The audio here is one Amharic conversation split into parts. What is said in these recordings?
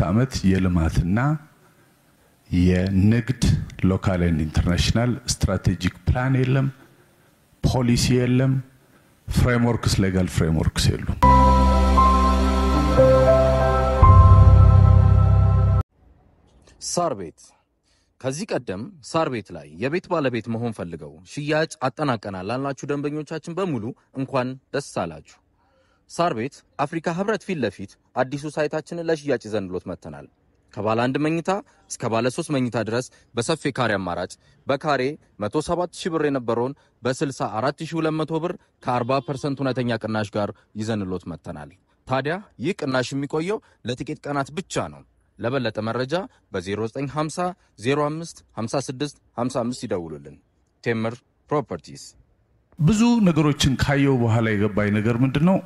ዓመት የልማትና የንግድ ሎካል ኤንድ ኢንተርናሽናል ስትራቴጂክ ፕላን የለም ፖሊሲ የለም ፍሬምወርክስ ሌጋል ፍሬምወርክስ የሉም ሳርቤት ከዚህ ቀደም ሳርቤት ላይ የቤት ባለቤት መሆን ፈልገው ሽያጭ አጠናቀናል ላላችሁ ደንበኞቻችን በሙሉ እንኳን ደስ አላችሁ ሳርቤት አፍሪካ ህብረት ፊት ለፊት አዲሱ ሳይታችንን ለሽያጭ ይዘንሎት መተናል ከባለ 1 መኝታ እስከ ባለ 3 መኝታ ድረስ በሰፊ ካሬ አማራጭ በካሬ 107,000 ብር የነበረውን በ64200 ብር ከ40% እውነተኛ ቅናሽ ጋር ይዘንሎት መተናል ታዲያ ይህ ቅናሽ የሚቆየው ለጥቂት ቀናት ብቻ ነው ለበለጠ መረጃ በ0950 05 56 55 ይደውሉልን ቴምር ፕሮፐርቲስ ብዙ ነገሮችን ካየው በኋላ የገባኝ ነገር ምንድነው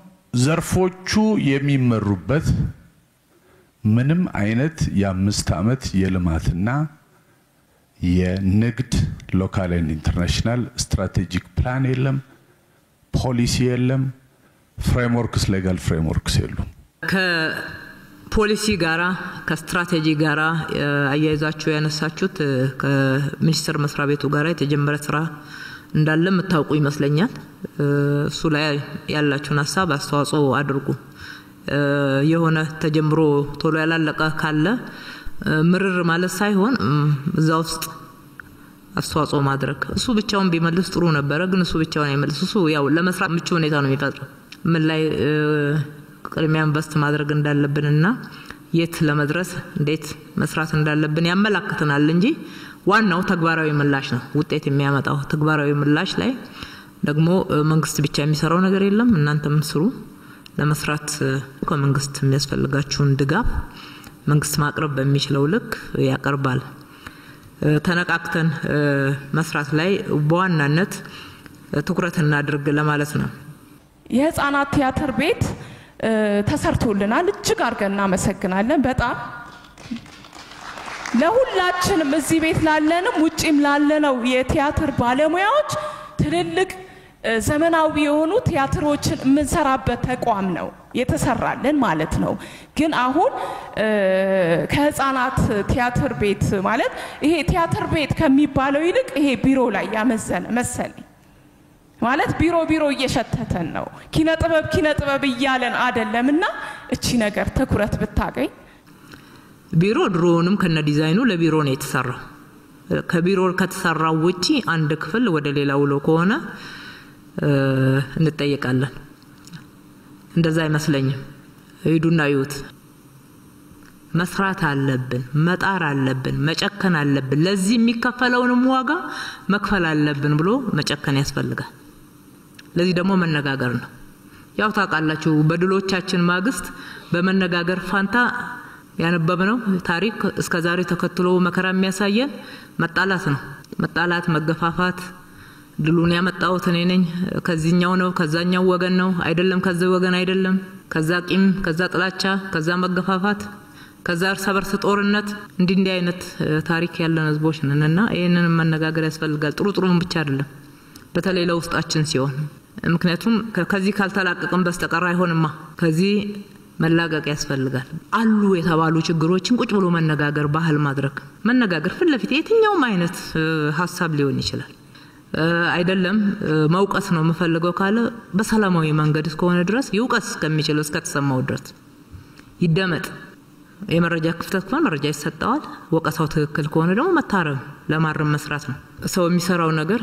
ዘርፎቹ የሚመሩበት ምንም አይነት የ5 ዓመት የልማትና የንግድ ሎካል ኤንድ ኢንተርናሽናል ስትራቴጂክ ፕላን የለም ፖሊሲ የለም ፍሬምወርክስ ሌጋል ፍሬምወርክስ የሉም ከፖሊሲ ጋራ ከስትራቴጂ ጋራ አያይዛችሁ ያነሳችሁት ከሚኒስትር መስሪያ ቤቱ ጋራ የተጀመረ ስራ እንዳለ መታወቁ ይመስለኛል እሱ ላይ ያላችሁን ሐሳብ አስተዋጽኦ አድርጉ የሆነ ተጀምሮ ቶሎ ያላለቀ ካለ ምርር ማለት ሳይሆን እዛ ውስጥ አስተዋጽኦ ማድረግ እሱ ብቻውን ቢመልስ ጥሩ ነበር ግን እሱ ብቻውን አይመልስ እሱ ያው ለመስራት ምቹ ሁኔታ ነው የሚፈጥረው ምን ላይ ቅድሚያ ኢንቨስት ማድረግ እንዳለብንና የት ለመድረስ እንዴት መስራት እንዳለብን ያመላክተናል እንጂ ዋናው ተግባራዊ ምላሽ ነው ውጤት የሚያመጣው ተግባራዊ ምላሽ ላይ ደግሞ መንግስት ብቻ የሚሰራው ነገር የለም እናንተም ስሩ ለመስራት ከመንግስት የሚያስፈልጋችሁን ድጋፍ መንግስት ማቅረብ በሚችለው ልክ ያቀርባል ተነቃቅተን መስራት ላይ በዋናነት ትኩረት እናድርግ ለማለት ነው የህፃናት ቲያትር ቤት ተሰርቶልናል እጅግ አርገና እናመሰግናለን በጣም ለሁላችንም እዚህ ቤት ላለንም ውጪም ላለነው የቲያትር ባለሙያዎች ትልልቅ ዘመናዊ የሆኑ ቲያትሮችን ምንሰራበት ተቋም ነው የተሰራልን ማለት ነው ግን አሁን ከህፃናት ቲያትር ቤት ማለት ይሄ ቲያትር ቤት ከሚባለው ይልቅ ይሄ ቢሮ ላይ ያመዘነ መሰለኝ ማለት ቢሮ እየሸተተን ነው ኪነ ጥበብ ይያለን አይደለምና እቺ ነገር ትኩረት ብታገኝ ቢሮ ድሮንም ከነ ዲዛይኑ ለቢሮ ነው የተሰራው ከቢሮ ከተሰራው ውጪ አንድ ክፍል ወደ ሌላው ከሆነ እንጠይቃለን እንደዛ አይመስለኝም ሄዱና ይውት መስራት አለብን መጣር አለብን መጨከን አለብን ለዚህ የሚከፈለውንም ዋጋ መክፈል አለብን ብሎ መጨከን ያስፈልጋል ለዚህ ደግሞ መነጋገር ነው ያው ታቃላችሁ በድሎቻችን ማግስት በመነጋገር ፋንታ ያነበብነው ታሪክ እስከዛሬ ተከትሎ መከራ የሚያሳየን መጣላት ነው መጣላት መገፋፋት ድሉን ያመጣው እኔ ነኝ ከዚህኛው ነው ከዛኛው ወገን ነው አይደለም ከዚህ ወገን አይደለም ከዛ ቂም ከዛ ጥላቻ ከዛ መገፋፋት ከዛ ሰበርስ ጦርነት እንዲህ አይነት ታሪክ ያለን ህዝቦች ነንና ይሄንን መነጋገር ያስፈልጋል ጥሩም ብቻ አይደለም በተለይ ለውስጣችን ሲሆን ምክንያቱም ከዚህ ካልተላቀቀን በስተቀር አይሆንማ ከዚህ መላቀቅ ያስፈልጋል አሉ የተባሉ ችግሮችን ቁጭ ብሎ መነጋገር ባህል ማድረግ መነጋገር ፍለፊት የትኛውም አይነት ሐሳብ ሊሆን ይችላል አይደለም መውቀስ ነው መፈልገው ካለ በሰላማዊ መንገድ እስከሆነ ድረስ ይውቀስ ከሚችለው እስከተሰማው ድረስ ይደመጥ የመረጃ ክፍተት ከሆነ መረጃ ይሰጣዋል ወቀሳው ትክክል ከሆነ ደግሞ መታረም ለማረም መስራት ነው ሰው የሚሰራው ነገር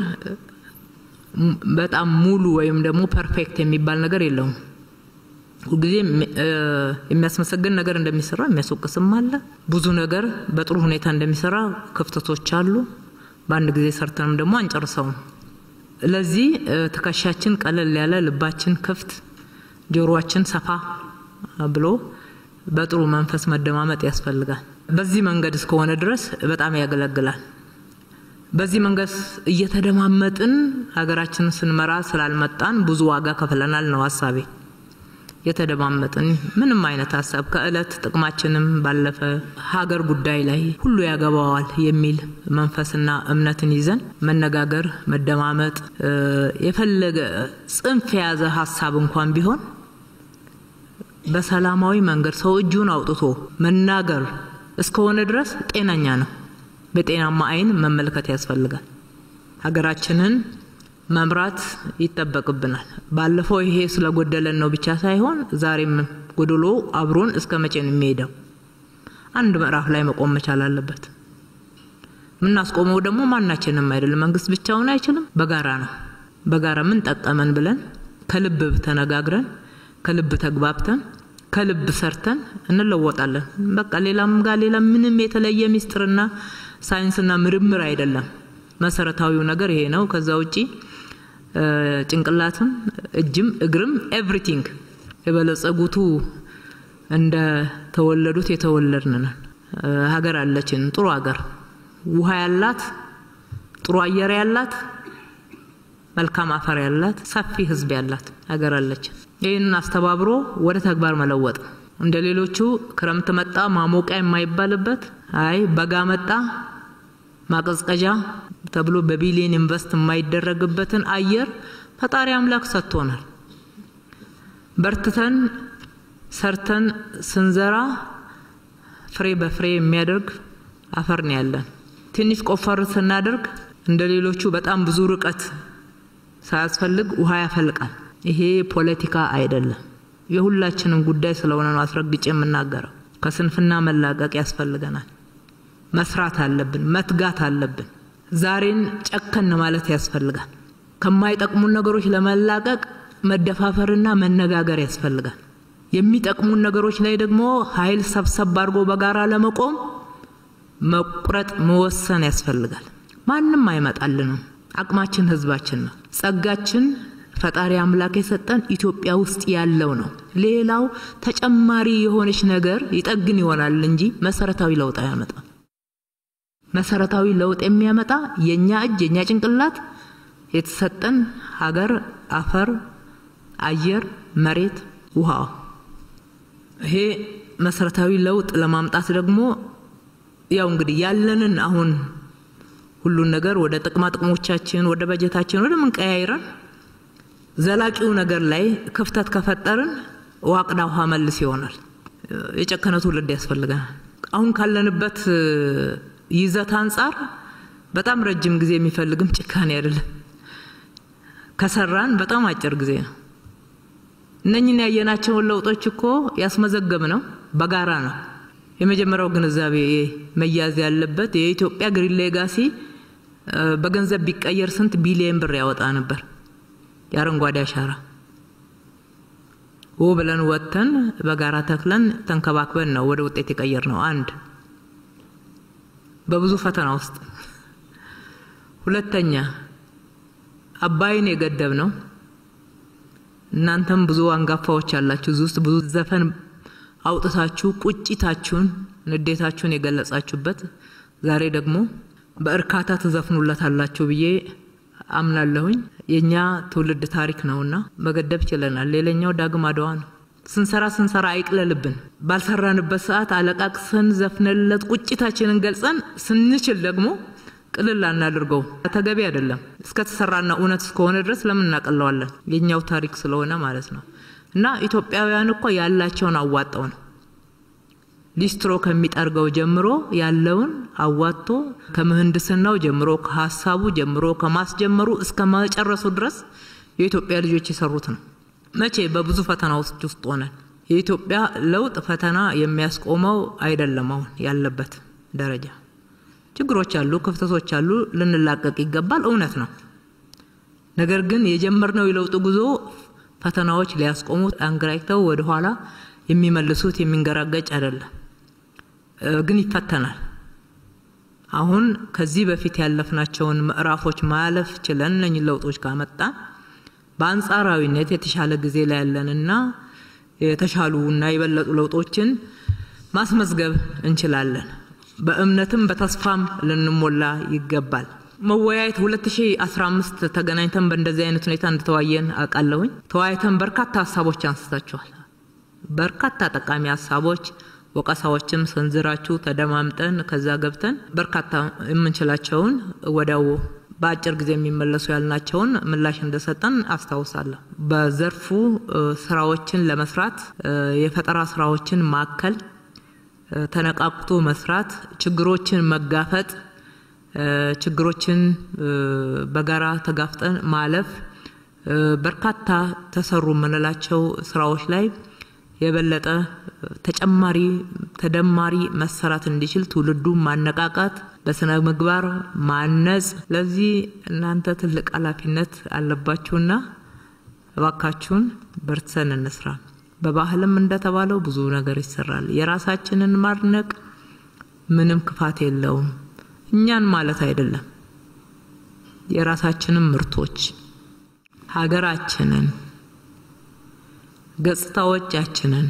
በጣም ሙሉ ወይም ደግሞ ፐርፌክት የሚባል ነገር የለውም ሁልጊዜ የሚያስመሰግን ነገር እንደሚሰራ የሚያስወቅስም አለ ብዙ ነገር በጥሩ ሁኔታ እንደሚሰራ ክፍተቶች አሉ በአንድ ጊዜ ሰርተንም ደግሞ አንጨርሰው ለዚህ ተከሻችን ቀለል ያለ ልባችን ክፍት ጆሮአችን ሰፋ ብሎ በጥሩ መንፈስ መደማመጥ ያስፈልጋል በዚህ መንገድ እስከሆነ ድረስ በጣም ያገለግላል በዚህ መንገድ እየተደማመጥን ሀገራችንን ስንመራ ስላልመጣን ብዙ ዋጋ ከፍለናል ነው ሐሳቤ የተደማመጥን ምንም አይነት ሐሳብ ከእለት ጥቅማችንም ባለፈ ሀገር ጉዳይ ላይ ሁሉ ያገባዋል የሚል መንፈስና እምነትን ይዘን መነጋገር መደማመጥ የፈለገ ጽንፍ ያዘ ሐሳብ እንኳን ቢሆን በሰላማዊ መንገድ ሰው እጁን አውጥቶ መናገር እስከሆነ ድረስ ጤናኛ ነው። በጤናማ አይን መመልከት ያስፈልጋል። ሀገራችንን መምራት ይተበቅብናል። ባለፈው ይሄ ስለጎደለን ነው ብቻ ሳይሆን ዛሬም ጎደሎ አብሮን እስከመቼ ነው የሚሄደው? አንድ ምዕራፍ ላይ መቆም መቻል አለበት። ምናስቆመው ደግሞ ማናችንም አይደለም። መንግስት ብቻውን አይችልም፣ በጋራ ነው። በጋራ ምን ጠቀመን ብለን ከልብ ተነጋግረን ከልብ ተግባብተን ከልብ ሰርተን እንለወጣለን። በቃ ሌላም ጋር ሌላ ምንም የተለየ ሚስጥርና ሳይንስና ምርምር አይደለም። መሰረታዊው ነገር ይሄ ነው። ከዛ ውጪ ጭንቅላትም እጅም እግርም ኤቭሪቲንግ የበለጸጉቱ እንደ ተወለዱት የተወለድነን ሀገር አለችን። ጥሩ ሀገር፣ ውሃ ያላት፣ ጥሩ አየር ያላት፣ መልካም አፈር ያላት፣ ሰፊ ህዝብ ያላት ሀገር አለችን። ይሄን አስተባብሮ ወደ ተግባር መለወጥ እንደሌሎቹ ክረምት መጣ ማሞቂያ የማይባልበት አይ በጋ መጣ ማቀዝቀዣ ተብሎ በቢሊየን ኢንቨስት የማይደረግበትን አየር ፈጣሪ አምላክ ሰጥቶናል። በርትተን ሰርተን ስንዘራ ፍሬ በፍሬ የሚያደርግ አፈር ነው ያለን። ትንሽ ቆፈር ስናደርግ እንደሌሎቹ በጣም ብዙ ርቀት ሳያስፈልግ ውሃ ያፈልቃል። ይሄ ፖለቲካ አይደለም። የሁላችንም ጉዳይ ስለሆነ ነው አስረግጬ የምናገረው። ከስንፍና መላቀቅ ያስፈልገናል። መስራት አለብን፣ መትጋት አለብን። ዛሬን ጨከን ማለት ያስፈልጋል። ከማይጠቅሙን ነገሮች ለመላቀቅ መደፋፈርና መነጋገር ያስፈልጋል። የሚጠቅሙን ነገሮች ላይ ደግሞ ኃይል ሰብሰብ አድርጎ በጋራ ለመቆም መቁረጥ መወሰን ያስፈልጋል። ማንንም አይመጣልንም። አቅማችን ህዝባችን ነው። ጸጋችን ፈጣሪ አምላክ የሰጠን ኢትዮጵያ ውስጥ ያለው ነው። ሌላው ተጨማሪ የሆነች ነገር ይጠግን ይሆናል እንጂ መሰረታዊ ለውጥ አያመጣም። መሰረታዊ ለውጥ የሚያመጣ የኛ እጅ የኛ ጭንቅላት የተሰጠን ሀገር፣ አፈር፣ አየር፣ መሬት፣ ውሃ። ይሄ መሰረታዊ ለውጥ ለማምጣት ደግሞ ያው እንግዲህ ያለንን አሁን ሁሉን ነገር ወደ ጥቅማጥቅሞቻችን ወደ በጀታችን ወደ መንቀያይረን ዘላቂው ነገር ላይ ክፍተት ከፈጠርን ዋቅዳ ውሃ መልስ ይሆናል። የጨከነ ትውልድ ያስፈልጋል። አሁን ካለንበት ይዘት አንፃር በጣም ረጅም ጊዜ የሚፈልግም ጭካኔ አይደለም። ከሰራን በጣም አጭር ጊዜ ነው። እነኝን ያየናቸው ለውጦች እኮ ያስመዘገብነው በጋራ ነው። የመጀመሪያው ግንዛቤ መያዝ ያለበት የኢትዮጵያ ግሪን ሌጋሲ በገንዘብ ቢቀየር ስንት ቢሊየን ብር ያወጣ ነበር። ያረንጓዴ አሻራ ወብለን ወተን በጋራ ተክለን ተንከባክበን ነው ወደ ውጤት የቀየር ነው። አንድ በብዙ ፈተና ውስጥ። ሁለተኛ አባይን የገደብ ነው። እናንተም ብዙ አንጋፋዎች አላችሁ ውስጥ ብዙ ዘፈን አውጥታችሁ ቁጭታችሁን ንዴታችሁን የገለጻችሁበት ዛሬ ደግሞ በእርካታ ተዘፍኑላታላችሁ ብዬ አምናለሁኝ። የኛ ትውልድ ታሪክ ነውና መገደብ ይችላል። ሌላኛው ዳግም አድዋ ነው። ስንሰራ አይቅለልብን። ባልሰራንበት ሰዓት አለቃቅሰን ዘፍነለት ቁጭታችንን ገልጸን ስንችል ደግሞ ቅልል አናድርገው። ተገቢ አይደለም። እስከተሰራና እውነት እስከሆነ ድረስ ለምን እናቀለዋለን? የኛው ታሪክ ስለሆነ ማለት ነው። እና ኢትዮጵያውያን እኮ ያላቸውን አዋጣው ነው ሊስትሮ ከሚጠርገው ጀምሮ ያለውን አዋጥቶ ከመህንድስናው ጀምሮ ከሐሳቡ ጀምሮ ከማስጀመሩ እስከ ማጨረሱ ድረስ የኢትዮጵያ ልጆች የሰሩት ነው። መቼ በብዙ ፈተናዎች ውስጥ ሆነን የኢትዮጵያ ለውጥ ፈተና የሚያስቆመው አይደለም። አሁን ያለበት ደረጃ ችግሮች አሉ፣ ክፍተቶች አሉ፣ ልንላቀቅ ይገባል፣ እውነት ነው። ነገር ግን የጀመርነው የለውጥ ጉዞ ፈተናዎች ሊያስቆሙት አንግራይተው ወደ ኋላ የሚመልሱት የሚንገራገጭ አይደለም። ግን ይፈተናል። አሁን ከዚህ በፊት ያለፍናቸውን ምዕራፎች ማለፍ ችለን እነኚህ ለውጦች ካመጣ በአንጻራዊነት የተሻለ ጊዜ ላይ ያለንና የተሻሉና የበለጡ ለውጦችን ማስመዝገብ እንችላለን። በእምነትም በተስፋም ልንሞላ ይገባል። መወያየት 2015 ተገናኝተን በእንደዚህ አይነት ሁኔታ እንድተዋየን አቃለሁኝ። ተዋይተን በርካታ ሐሳቦች አንስታችኋል። በርካታ ጠቃሚ ሐሳቦች ወቀሳዎችም ሰንዝራችሁ ተደማምጠን ከዛ ገብተን በርካታ የምንችላቸውን ወዳው በአጭር ጊዜ የሚመለሱ ያልናቸውን ምላሽ እንደሰጠን አስታውሳለሁ። በዘርፉ ስራዎችን ለመስራት የፈጠራ ስራዎችን ማከል ተነቃቅቶ መስራት ችግሮችን መጋፈጥ ችግሮችን በጋራ ተጋፍጠን ማለፍ በርካታ ተሰሩ ምንላቸው ስራዎች ላይ የበለጠ ተጨማሪ ተደማሪ መሰራት እንዲችል ትውልዱ ማነቃቃት በስነ ምግባር ማነጽ ለዚህ እናንተ ትልቅ ኃላፊነት አለባችሁና እባካችሁን በርተን እንስራ። በባህልም እንደተባለው ብዙ ነገር ይሰራል። የራሳችንን ማድነቅ ምንም ክፋት የለውም። እኛን ማለት አይደለም የራሳችንን ምርቶች ሀገራችንን ገጽታዎቻችንን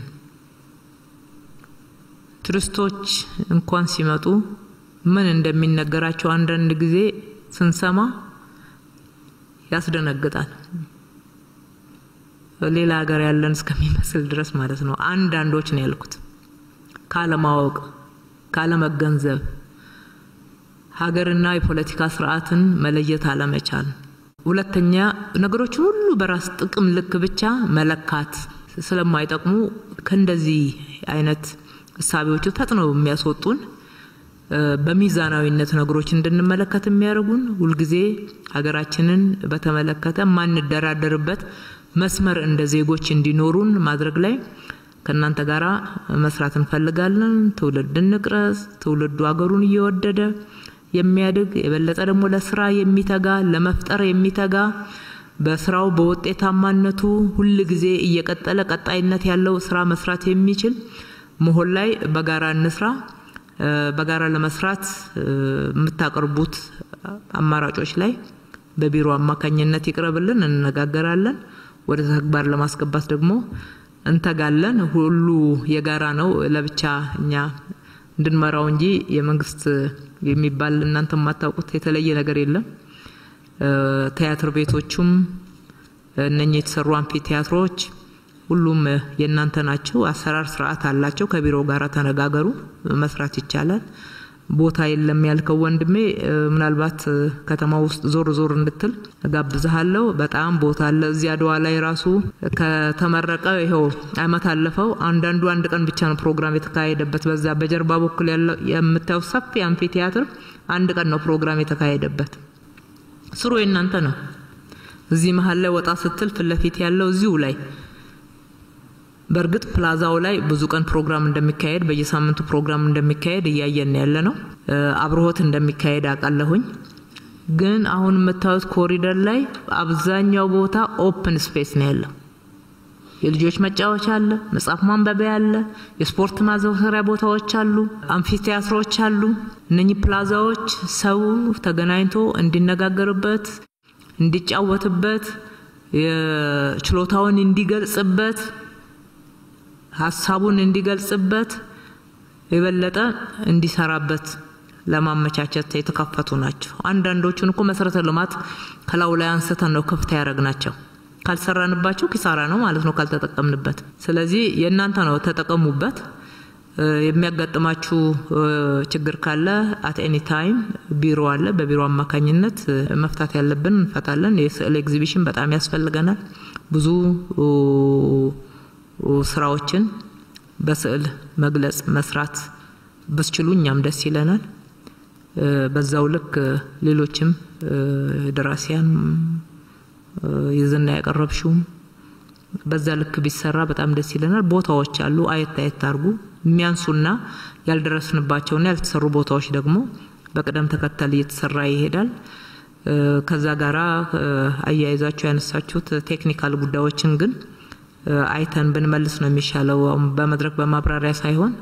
ቱሪስቶች እንኳን ሲመጡ ምን እንደሚነገራቸው አንዳንድ ጊዜ ስንሰማ ያስደነግጣል። ሌላ ሀገር ያለን እስከሚመስል ድረስ ማለት ነው። አንዳንዶች ነው ያልኩት ካለማወቅ ካለመገንዘብ ሀገርና የፖለቲካ ስርዓትን መለየት አለመቻል ሁለተኛ ነገሮች ሁሉ በራስ ጥቅም ልክ ብቻ መለካት ስለማይጠቅሙ ከእንደዚህ አይነት ሐሳቦች ፈጥነው የሚያስወጡን በሚዛናዊነት ነገሮች እንድንመለከት የሚያደርጉን ሁሉ ጊዜ ሀገራችንን በተመለከተ ማንደራደርበት መስመር እንደ ዜጎች እንዲኖሩን ማድረግ ላይ ከናንተ ጋራ መስራት እንፈልጋለን። ትውልድ እንቅረጽ ትውልዱ ሀገሩን እየወደደ የሚያድግ የበለጠ ደግሞ ለስራ የሚተጋ ለመፍጠር የሚተጋ በስራው በውጤታማነቱ ሁሉ ጊዜ እየቀጠለ ቀጣይነት ያለው ስራ መስራት የሚችል መሆን ላይ በጋራ እንስራ። በጋራ ለመስራት የምታቀርቡት አማራጮች ላይ በቢሮ አማካኝነት ይቅረብልን እንነጋገራለን። ወደ ተግባር ለማስገባት ደግሞ እንተጋለን። ሁሉ የጋራ ነው ለብቻ እኛ እንድንመራው እንጂ የመንግስት የሚባል እናንተ ማታውቁት የተለየ ነገር የለም። ቲያትር ቤቶቹም እነኚህ የተሰሩ አምፊ ቲያትሮች ሁሉም የናንተ ናቸው። አሰራር ስርዓት አላቸው። ከቢሮ ጋራ ተነጋገሩ መስራት ይቻላል። ቦታ የለም ያልከው ወንድሜ ምናልባት ከተማው ውስጥ ዞር እንድትል ጋብዛለሁ። በጣም ቦታ አለ። እዚያ አድዋ ላይ ራሱ ከተመረቀ ይሄው አመት አለፈው። አንድ ቀን ብቻ ነው ፕሮግራም የተካሄደበት። በዛ በጀርባ በኩል ያለው የምታው ሰፊ አምፊ ቲያትር አንድ ቀን ነው ፕሮግራም የተካሄደበት። ስሩ የናንተ ነው። እዚህ መሃል ላይ ወጣ ስትል ፍለፊት ያለው እዚሁ ላይ በርግጥ ፕላዛው ላይ ብዙ ቀን ፕሮግራም እንደሚካሄድ በየሳምንቱ ፕሮግራም እንደሚካሄድ እያየን ያለ ነው። አብሮት እንደሚካሄድ አቃለሁኝ። ግን አሁን መታወት ኮሪደር ላይ አብዛኛው ቦታ ኦፕን ስፔስ ነው ያለው። የልጆች መጫወቻ አለ፣ መጽሐፍ ማንበቢያ አለ፣ የስፖርት ማዘውተሪያ ቦታዎች አሉ፣ አምፊ ቲያትሮች አሉ። እነኚህ ፕላዛዎች ሰው ተገናኝቶ እንዲነጋገርበት እንዲጫወትበት የችሎታውን እንዲገልጽበት ሐሳቡን እንዲገልጽበት የበለጠ እንዲሰራበት ለማመቻቸት የተከፈቱ ናቸው። አንዳንዶቹን እኮ መሰረተ ልማት ከላው ላይ አንስተን ነው ክፍት ያረግናቸው። ካልሰራንባቸው ኪሳራ ነው ማለት ነው ካልተጠቀምንበት። ስለዚህ የናንተ ነው ተጠቀሙበት። የሚያጋጥማችሁ ችግር ካለ at any time ቢሮ አለ። በቢሮ አማካኝነት መፍታት ያለብን እንፈታለን። የስዕል ኤግዚቢሽን በጣም ያስፈልገናል። ብዙ ስራዎችን በስዕል መግለጽ መስራት በስችሉኛም ደስ ይለናል። በዛው ልክ ሌሎችም ደራሲያን ይዘና ያቀርብሽው በዛ ልክ ቢሰራ በጣም ደስ ይለናል። ቦታዎች አሉ አይታየት አርጉ የሚያንሱና ያልደረስንባቸውና ያልተሰሩ ቦታዎች ደግሞ በቀደም ተከተል እየተሰራ ይሄዳል። ከዛ ጋራ አያይዛችሁ ያነሳችሁት ቴክኒካል ጉዳዮችን ግን አይተን ብንመልስ ነው የሚሻለው። በመድረክ በማብራሪያ ሳይሆን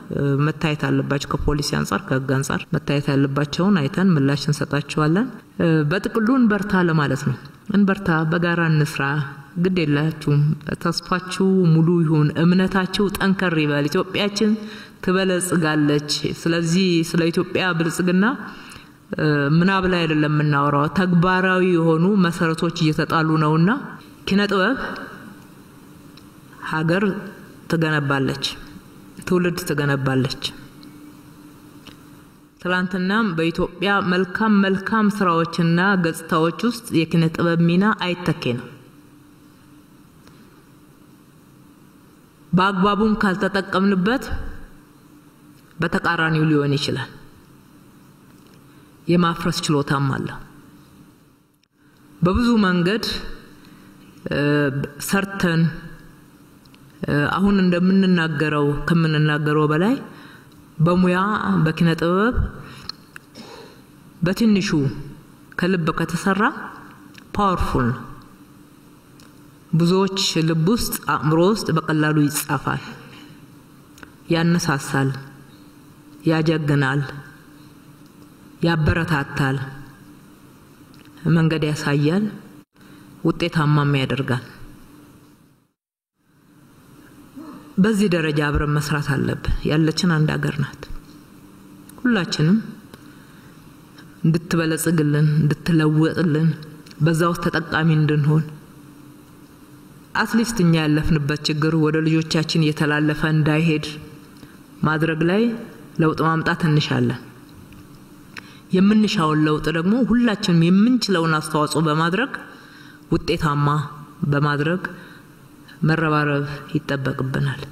መታየት አለባቸው። ከፖሊሲ አንፃር ከህግ አንፃር መታየት ያለባቸውን አይተን ምላሽ እንሰጣቸዋለን። በጥቅሉን በርታ ለማለት ነው። እንበርታ በጋራ እንስራ። ግድ የላችሁም ተስፋችሁ ሙሉ ይሁን፣ እምነታችሁ ጠንከር ይበል። ኢትዮጵያችን ትበለጽጋለች። ስለዚህ ስለ ኢትዮጵያ ብልጽግና ምናብ ላይ አይደለም እናወራው፣ ተግባራዊ የሆኑ መሰረቶች እየተጣሉ ነውና ኪነጥበብ ሀገር ትገነባለች፣ ትውልድ ትገነባለች። ትላንትናም በኢትዮጵያ መልካም ስራዎችና ገጽታዎች ውስጥ የኪነ ጥበብ ሚና አይተኬ ነው። በአግባቡም ካልተጠቀምንበት በተቃራኒው ሊሆን ይችላል። የማፍረስ ችሎታም አለ። በብዙ መንገድ ሰርተን አሁን እንደምንናገረው ከምንናገረው በላይ በሙያ በኪነ ጥበብ በትንሹ ከልብ ከተሰራ ፓወርፉል ነው። ብዙዎች ልብ ውስጥ አእምሮ ውስጥ በቀላሉ ይጻፋል፣ ያነሳሳል፣ ያጀግናል፣ ያበረታታል፣ መንገድ ያሳያል፣ ውጤታማም ያደርጋል። በዚህ ደረጃ አብረን መስራት አለብን። ያለችን አንድ ሀገር ናት። ሁላችንም እንድትበለጽግልን እንድትለወጥልን በዛው ተጠቃሚ እንድንሆን አትሊስት እኛ ያለፍንበት ችግር ወደ ልጆቻችን እየተላለፈ እንዳይሄድ ማድረግ ላይ ለውጥ ማምጣት እንሻለን። የምንሻውን ለውጥ ደግሞ ሁላችንም የምንችለውን አስተዋጽኦ በማድረግ ውጤታማ በማድረግ መረባረብ ይጠበቅብናል።